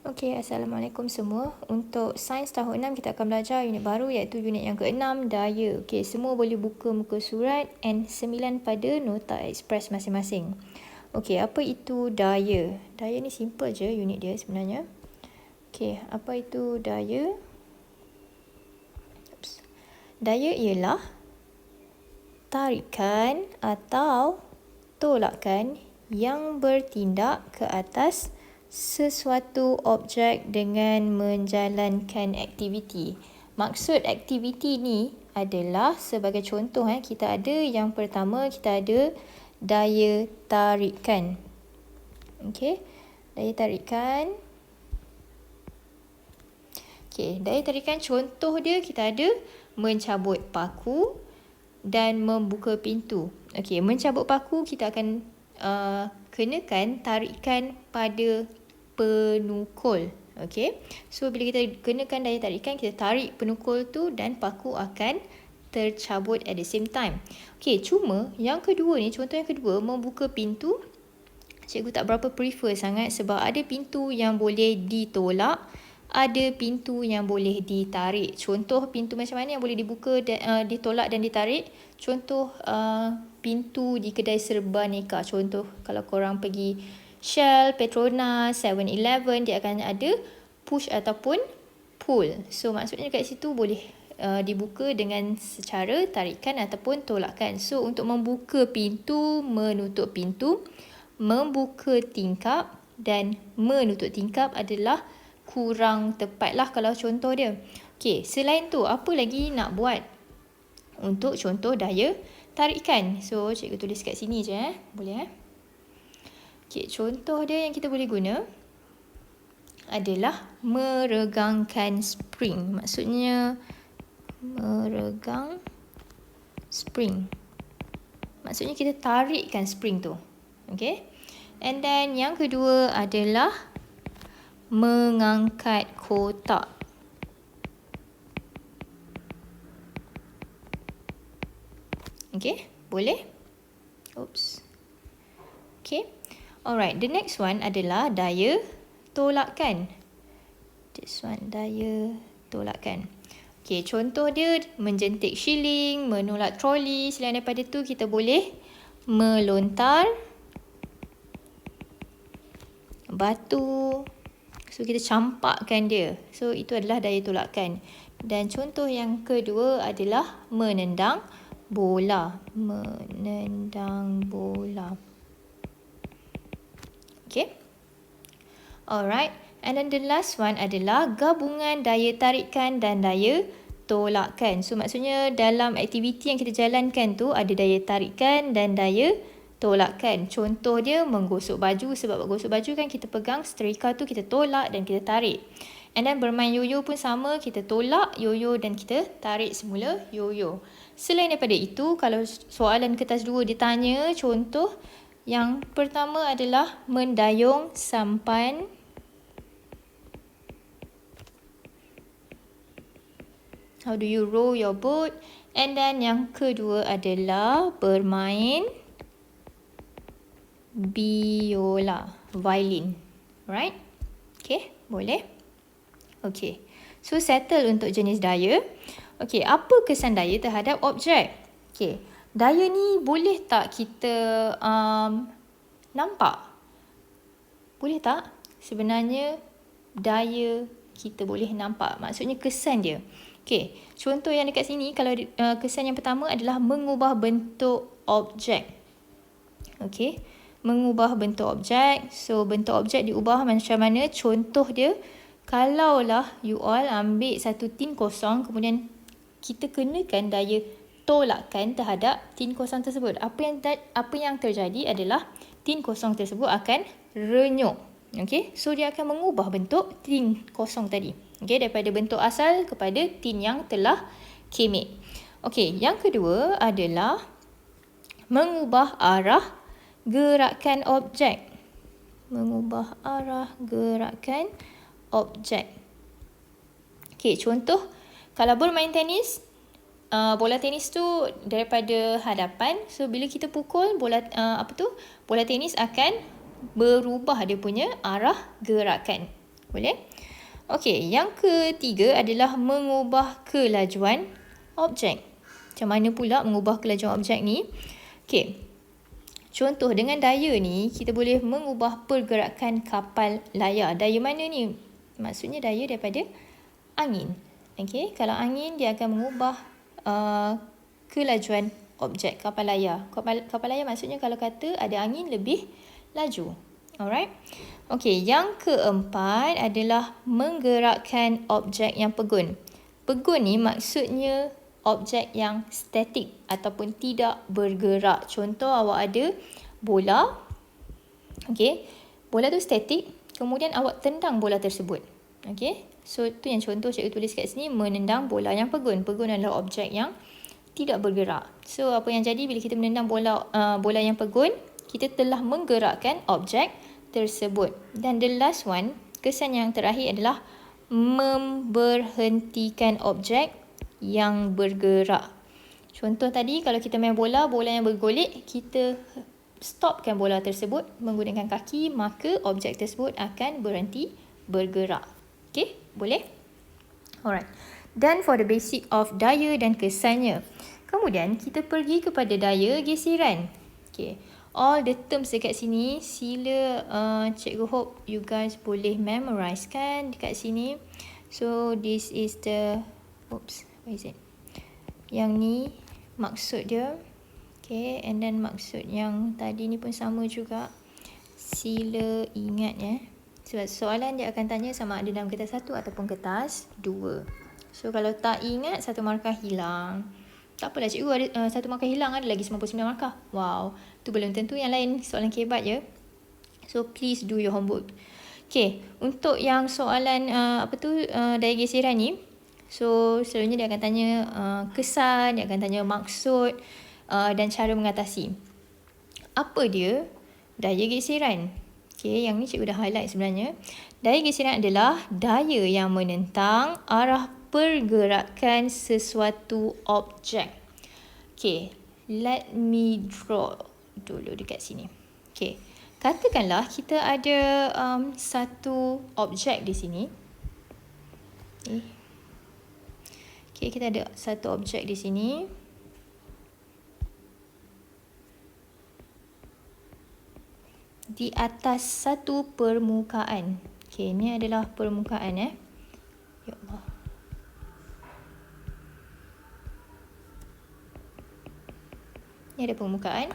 Okey, Assalamualaikum semua. Untuk sains tahun 6 kita akan belajar unit baru iaitu unit yang ke-6, daya. Okey, semua boleh buka muka surat N9 pada nota ekspres masing-masing. Okey, apa itu daya? Daya ni simple je unit dia sebenarnya. Okey, apa itu daya? Daya ialah tarikan atau tolakan yang bertindak ke atas sesuatu objek dengan menjalankan aktiviti. Maksud aktiviti ni adalah sebagai contoh kita ada yang pertama kita ada daya tarikan. Okey, daya tarikan. Okey, daya tarikan contoh dia kita ada mencabut paku dan membuka pintu. Okey, mencabut paku kita akan kenakan tarikan pada penukul. Okey. So bila kita kenakan daya tarikan, kita tarik penukul tu dan paku akan tercabut at the same time. Okey, cuma yang kedua ni, contoh yang kedua membuka pintu. Cikgu tak berapa prefer sangat sebab ada pintu yang boleh ditolak, ada pintu yang boleh ditarik. Contoh pintu macam mana yang boleh dibuka, ditolak dan ditarik? Contoh pintu di kedai serba nikah. Contoh kalau korang pergi Shell, Petronas, 7-Eleven, dia akan ada push ataupun pull. So maksudnya kat situ boleh dibuka dengan secara tarikan ataupun tolakan. So untuk membuka pintu, menutup pintu, membuka tingkap dan menutup tingkap adalah kurang tepat lah kalau contoh dia. Okey, selain tu apa lagi nak buat untuk contoh daya tarikan? So cikgu tulis kat sini je boleh Okey, contoh dia yang kita boleh guna adalah meregangkan spring. Maksudnya meregang spring. Maksudnya kita tarikkan spring tu. Okey. And then yang kedua adalah mengangkat kotak. Okey, boleh? Oops. Okey. Alright, the next one adalah daya tolakan. This one, daya tolakan. Okey, contoh dia menjentik shilling, menolak troli. Selain daripada tu, kita boleh melontar batu. So, kita campakkan dia. So, itu adalah daya tolakan. Dan contoh yang kedua adalah menendang bola. Menendang bola. Okay. Alright. And then the last one adalah gabungan daya tarikan dan daya tolakan. So maksudnya dalam aktiviti yang kita jalankan tu ada daya tarikan dan daya tolakan. Contoh dia menggosok baju. Sebab gosok baju kan kita pegang setrika tu, kita tolak dan kita tarik. And then bermain yoyo pun sama. Kita tolak yoyo dan kita tarik semula yoyo. Selain daripada itu, kalau soalan kertas 2 ditanya contoh, yang pertama adalah mendayung sampan. How do you row your boat? And then yang kedua adalah bermain biola, violin. Right? Okay, boleh? Okay. So settle untuk jenis daya. Okay, apa kesan daya terhadap objek? Okay. Daya ni boleh tak kita nampak? Boleh tak? Sebenarnya daya kita boleh nampak. Maksudnya kesan dia. Okey, contoh yang dekat sini, kalau kesan yang pertama adalah mengubah bentuk objek. Okey, mengubah bentuk objek. So bentuk objek diubah macam mana? Contoh dia, kalaulah you all ambil satu tin kosong, kemudian kita kenakan daya tolakan terhadap tin kosong tersebut. Apa yang terjadi adalah tin kosong tersebut akan renyuk. Okey, so dia akan mengubah bentuk tin kosong tadi. Okey, daripada bentuk asal kepada tin yang telah kemik. Okey, yang kedua adalah mengubah arah gerakan objek. Mengubah arah gerakan objek. Okey, contoh kalau bermain tenis, bola tenis tu daripada hadapan. So bila kita pukul bola bola tenis akan berubah dia punya arah gerakan. Boleh? Okey, yang ketiga adalah mengubah kelajuan objek. Macam mana pula mengubah kelajuan objek ni? Okey. Contoh, dengan daya ni, kita boleh mengubah pergerakan kapal layar. Daya mana ni? Maksudnya daya daripada angin. Okey, kalau angin, dia akan mengubah kelajuan objek kapal layar. Kapal layar maksudnya kalau kata ada angin lebih laju. Alright. Okey, yang keempat adalah menggerakkan objek yang pegun. Pegun ni maksudnya objek yang statik ataupun tidak bergerak. Contoh, awak ada bola. Okey, bola tu statik, kemudian awak tendang bola tersebut. Okey, so tu yang contoh cikgu tulis kat sini, menendang bola yang pegun. Pegun adalah objek yang tidak bergerak. So apa yang jadi bila kita menendang bola yang pegun, kita telah menggerakkan objek tersebut. Dan the last one, kesan yang terakhir adalah memberhentikan objek yang bergerak. Contoh tadi, kalau kita main bola yang bergolek, kita stopkan bola tersebut menggunakan kaki, maka objek tersebut akan berhenti bergerak. Okay, boleh? Alright. Dan for the basic of daya dan kesannya. Kemudian kita pergi kepada daya geseran. Okay. All the terms dekat sini, sila cikgu hope you guys boleh memorize kan dekat sini. So this is the, where is it? Yang ni maksud dia. Okay, and then maksud yang tadi ni pun sama juga. Sila ingat ya. Sebab soalan dia akan tanya sama ada dalam kertas 1 ataupun kertas 2. So kalau tak ingat, 1 markah hilang. Tak apalah cikgu, ada 1 markah hilang, ada lagi 99 markah. Wow, tu belum tentu yang lain soalan kebat je. So please do your homework. Okay, untuk yang soalan daya geseran ni, so selalunya dia akan tanya kesan, dia akan tanya maksud dan cara mengatasi. Apa dia daya geseran? Okay, yang ni cikgu dah highlight sebenarnya. Daya geseran adalah daya yang menentang arah pergerakan sesuatu objek. Okay, let me draw dulu dekat sini. Okay, katakanlah kita ada satu objek di sini. Okay, kita ada satu objek di sini. Di atas satu permukaan. Okay, ini adalah permukaan Ya Allah. Ini ada permukaan.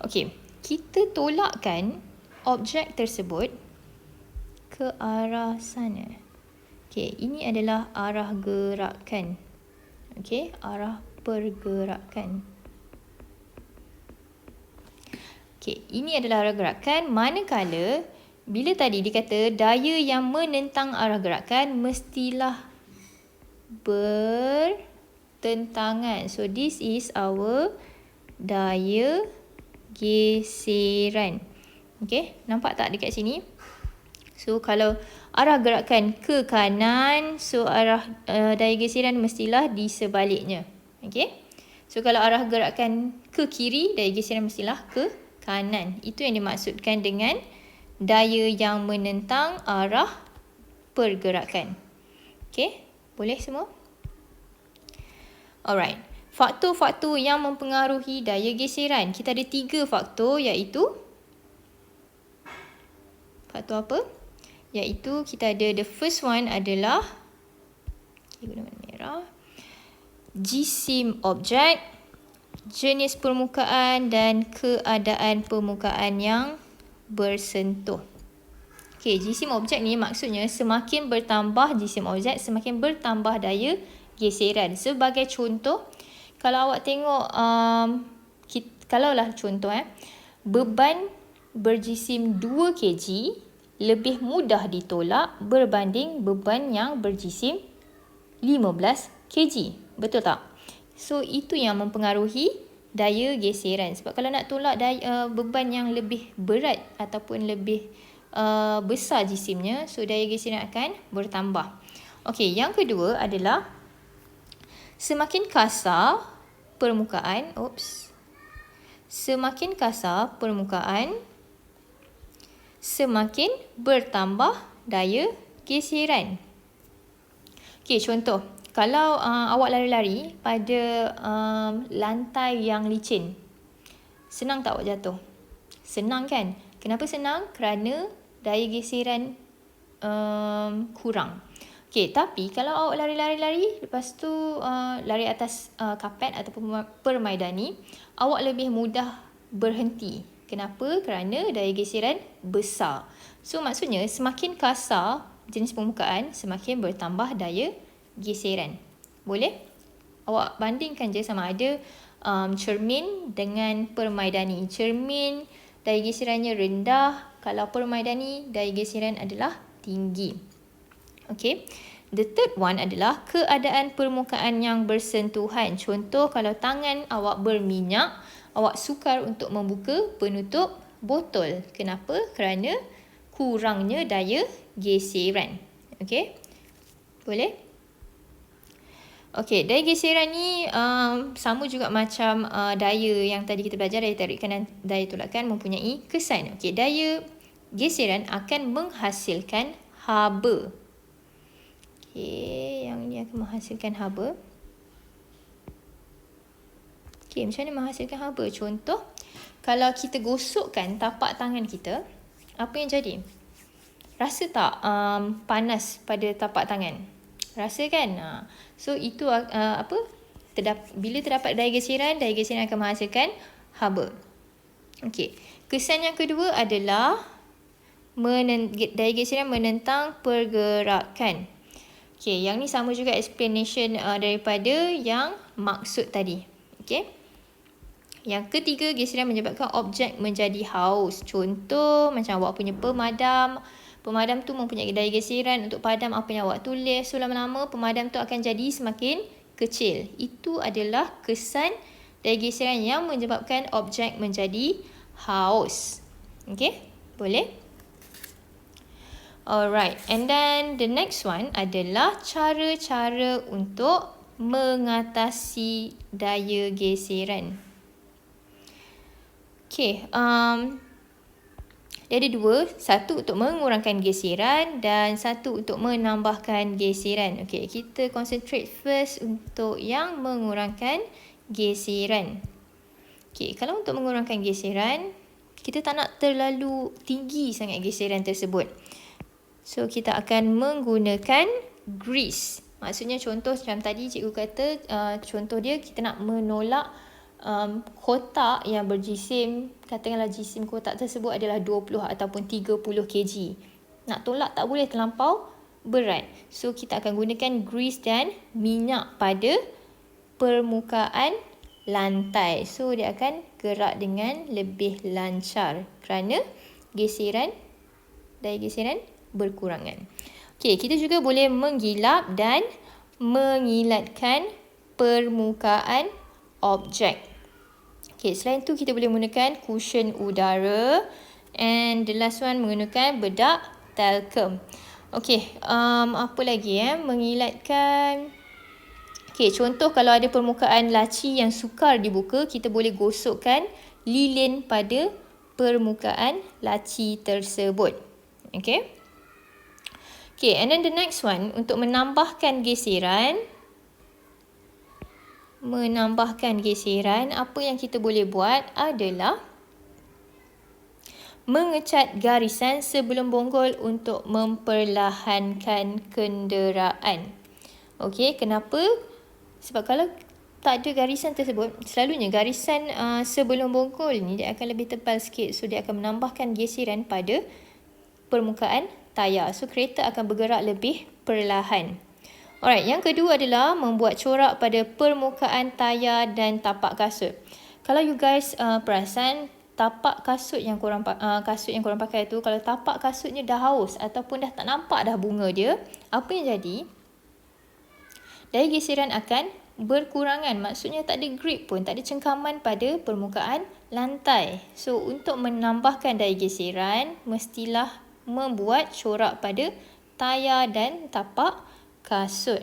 Okey, kita tolakkan objek tersebut ke arah sana. Okey, ini adalah arah gerakan. Okey, arah pergerakan. Okey, ini adalah arah gerakan, manakala bila tadi dikata daya yang menentang arah gerakan mestilah bertentangan. So this is our daya geseran. Okey, nampak tak dekat sini? So kalau arah gerakan ke kanan, so arah daya geseran mestilah di sebaliknya. Okey. So kalau arah gerakan ke kiri, daya geseran mestilah ke kanan. Itu yang dimaksudkan dengan daya yang menentang arah pergerakan. Okey, boleh semua? Alright. Faktor-faktor yang mempengaruhi daya geseran. Kita ada 3 faktor, iaitu faktor apa? Iaitu kita ada the first one adalah guna warna merah. Jisim objek, jenis permukaan dan keadaan permukaan yang bersentuh. Okey, jisim objek ni maksudnya semakin bertambah jisim objek, semakin bertambah daya geseran. Sebagai contoh, kalau awak tengok, kalaulah contoh beban berjisim 2 kg lebih mudah ditolak berbanding beban yang berjisim 15 kg. Betul tak? So itu yang mempengaruhi daya geseran. Sebab kalau nak tolak beban yang lebih berat ataupun lebih besar jisimnya, so daya geseran akan bertambah. Okey, yang kedua adalah semakin kasar permukaan, semakin kasar permukaan, semakin bertambah daya geseran. Okey, contoh. Kalau awak lari-lari pada lantai yang licin, senang tak awak jatuh? Senang kan? Kenapa senang? Kerana daya geseran kurang. Okey, tapi kalau awak lari-lari, lepas tu lari atas kapet ataupun permaidani, awak lebih mudah berhenti. Kenapa? Kerana daya geseran besar. So, maksudnya semakin kasar jenis permukaan, semakin bertambah daya geseran. Boleh? Awak bandingkan je sama ada cermin dengan permaidani. Cermin daya geserannya rendah, kalau permaidani daya geseran adalah tinggi. Okay. The third one adalah keadaan permukaan yang bersentuhan. Contoh, kalau tangan awak berminyak, awak sukar untuk membuka penutup botol. Kenapa? Kerana kurangnya daya geseran. Okay. Boleh? Okay, daya geseran ni sama juga macam daya yang tadi kita belajar, daya tarikan dan daya tolakan mempunyai kesan. Okay, daya geseran akan menghasilkan haba. Okay, yang ni akan menghasilkan haba. Okay, macam mana menghasilkan haba? Contoh, kalau kita gosokkan tapak tangan kita, apa yang jadi? Rasa tak panas pada tapak tangan? Rasa kan? So, itu bila terdapat daya geseran akan menghasilkan haba. Okay. Kesan yang kedua adalah daya geseran menentang pergerakan. Okay, yang ni sama juga explanation daripada yang maksud tadi. Okay. Yang ketiga, geseran menyebabkan objek menjadi haus. Contoh, macam awak punya pemadam. Pemadam tu mempunyai daya geseran untuk padam apa yang awak tulis. So, lama-lama pemadam tu akan jadi semakin kecil. Itu adalah kesan daya geseran yang menyebabkan objek menjadi haus. Okay, boleh? Alright, and then the next one adalah cara-cara untuk mengatasi daya geseran. Okay, dia ada dua. Satu untuk mengurangkan geseran dan satu untuk menambahkan geseran. Okay, kita concentrate first untuk yang mengurangkan geseran. Okay, kalau untuk mengurangkan geseran, kita tak nak terlalu tinggi sangat geseran tersebut. So, kita akan menggunakan grease. Maksudnya contoh macam tadi cikgu kata, contoh dia kita nak menolak kotak yang berjisim, katakanlah jisim kotak tersebut adalah 20 ataupun 30 kg. Nak tolak tak boleh terlampau berat. So, kita akan gunakan grease dan minyak pada permukaan lantai. So, dia akan gerak dengan lebih lancar kerana daya geseran berkurangan. Okey, kita juga boleh menggilap dan mengilatkan permukaan objek. Okey, selain tu kita boleh menggunakan cushion udara, and the last one menggunakan bedak talcum. Okey, apa lagi mengilatkan. Okey, contoh kalau ada permukaan laci yang sukar dibuka, kita boleh gosokkan lilin pada permukaan laci tersebut. Okey. Okay, and then the next one, untuk menambahkan geseran, apa yang kita boleh buat adalah mengecat garisan sebelum bonggol untuk memperlahankan kenderaan. Okay, kenapa? Sebab kalau tak ada garisan tersebut, selalunya garisan sebelum bonggol ni dia akan lebih tebal sikit. So, dia akan menambahkan geseran pada permukaan tayar. So, kereta akan bergerak lebih perlahan. Alright, yang kedua adalah membuat corak pada permukaan tayar dan tapak kasut. Kalau you guys perasan, tapak kasut yang korang pakai tu, kalau tapak kasutnya dah haus ataupun dah tak nampak dah bunga dia, apa yang jadi? Daya geseran akan berkurangan. Maksudnya tak ada grip pun, tak ada cengkaman pada permukaan lantai. So, untuk menambahkan daya geseran, mestilah membuat corak pada tayar dan tapak kasut.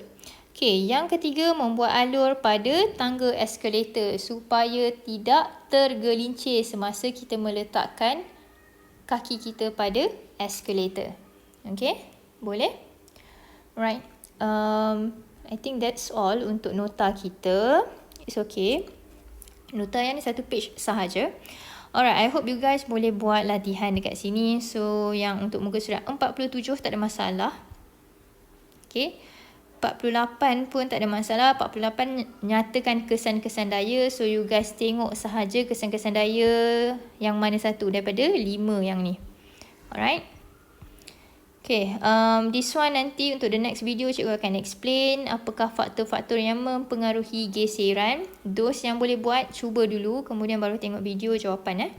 Okey, yang ketiga, membuat alur pada tangga eskalator supaya tidak tergelincir semasa kita meletakkan kaki kita pada eskalator. Okey, boleh? Right. I think that's all untuk nota kita. It's okay. Nota yang ni 1 page sahaja. Alright, I hope you guys boleh buat latihan dekat sini. So, yang untuk muka surat 47 tak ada masalah. Okay. 48 pun tak ada masalah. 48 nyatakan kesan-kesan daya. So, you guys tengok sahaja kesan-kesan daya yang mana satu daripada 5 yang ni. Alright. Okay, this one nanti untuk the next video cikgu akan explain apakah faktor-faktor yang mempengaruhi geseran. Those yang boleh buat, cuba dulu. Kemudian baru tengok video jawapan.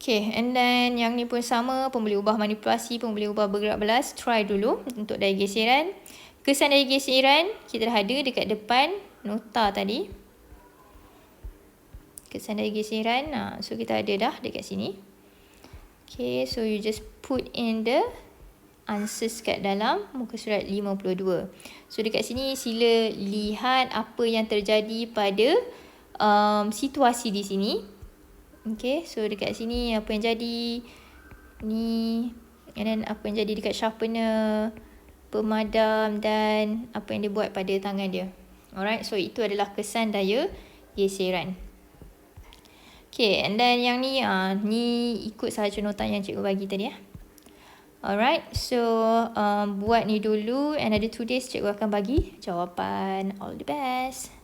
Okay, and then yang ni pun sama. Pun boleh ubah manipulasi, pun boleh ubah bergerak belas. Try dulu untuk daya geseran. Kesan daya geseran, kita dah ada dekat depan nota tadi. Kesan daya geseran. So, kita ada dah dekat sini. Okay, so you just put in the answers kat dalam muka surat 52. So, dekat sini sila lihat apa yang terjadi pada situasi di sini. Okay, so dekat sini apa yang jadi ni, and then apa yang jadi dekat sharpener, pemadam dan apa yang dia buat pada tangan dia. Alright, so itu adalah kesan daya geseran. Okay, and then yang ni, ni ikut sahaja nota yang cikgu bagi tadi. Alright, so buat ni dulu and ada 2 days cikgu akan bagi jawapan. All the best.